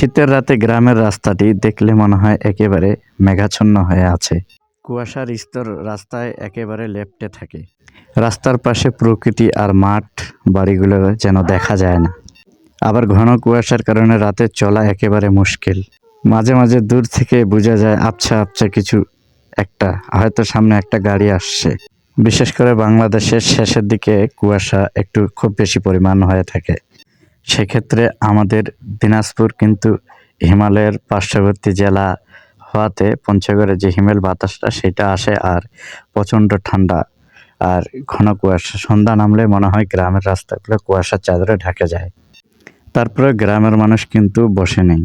শীতের রাতে গ্রামের রাস্তাটি দেখলে মনে হয় একেবারে মেঘাচ্ছন্ন হয়ে আছে। কুয়াশার স্তর রাস্তায় একেবারে লেপ্টে থাকে। রাস্তার পাশে প্রকৃতি আর মাঠ বাড়িগুলো যেন দেখা যায় না। আবার ঘন কুয়াশার কারণে রাতে চলা একেবারে মুশকিল। মাঝে মাঝে দূর থেকে বোঝা যায় আবছা আবছা কিছু একটা, হয়তো সামনে একটা গাড়ি আসছে। বিশেষ করে বাংলাদেশের শেষের দিকে কুয়াশা একটু খুব বেশি পরিমাণ হয়ে থাকে। সেক্ষেত্রে আমাদের দিনাজপুর কিন্তু হিমালয়ের পার্শ্ববর্তী জেলা হওয়াতে পঞ্চগড়ে যে হিমেল বাতাসটা সেটা আসে আর প্রচণ্ড ঠান্ডা আর ঘন কুয়াশা। সন্ধ্যা নামলে মনে হয় গ্রামের রাস্তাগুলো কুয়াশার চাদরে ঢাকে যায়। তারপরে গ্রামের মানুষ কিন্তু বসে নেই,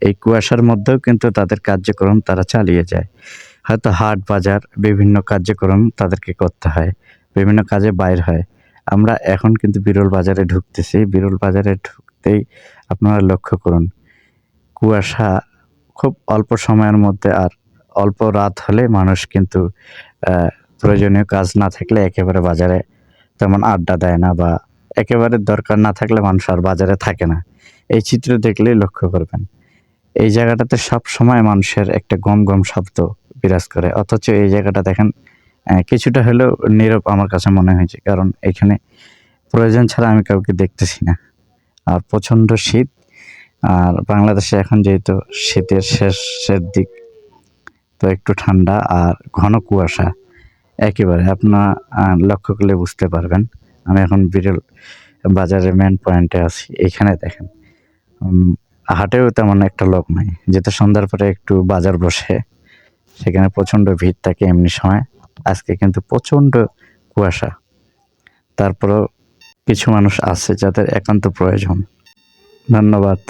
এই কুয়াশার মধ্যেও কিন্তু তাদের কার্যক্রম তারা চালিয়ে যায়। হয়তো হাট বাজার বিভিন্ন কার্যক্রম তাদেরকে করতে হয়, বিভিন্ন কাজে বাইর হয়। আমরা এখন কিন্তু বিরল বাজারে ঢুকতেছি। বিরল বাজারে ঢুকতেই আপনারা লক্ষ্য করুন, কুয়াশা খুব অল্প সময়ের মধ্যে। আর অল্প রাত হলে মানুষ কিন্তু প্রয়োজনীয় কাজ না থাকলে একেবারে বাজারে তেমন আড্ডা দেয় না, বা একেবারে দরকার না থাকলে মানুষ আর বাজারে থাকে না। এই চিত্র দেখলেই লক্ষ্য করবেন। এই জায়গাটাতে সব সময় মানুষের একটা গম গম শব্দ বিরাজ করে, অথচ এই জায়গাটা দেখেন কিছুটা হলেও নীরব আমার কাছে মনে হয়েছে, কারণ এখানে প্রয়োজন ছাড়া আমি কাউকে দেখতেছি না। আর প্রচণ্ড শীত, আর বাংলাদেশে এখন যেহেতু শীতের শেষের দিক, তো একটু ঠান্ডা আর ঘন কুয়াশা একেবারে আপনার লক্ষ্য করলে বুঝতে পারবেন। আমি এখন বিরল বাজারের মেন পয়েন্টে আছি। এখানে দেখেন হাটেও তেমন একটা লোক নাই, যেহেতু সন্ধ্যার পরে একটু বাজার বসে, সেখানে প্রচণ্ড ভিড় থাকে এমনি সময়। আজকে কিন্তু প্রচণ্ড কুয়াশা। তারপরেও কিছু মানুষ আছে যাদের একান্ত প্রয়োজন। ধন্যবাদ।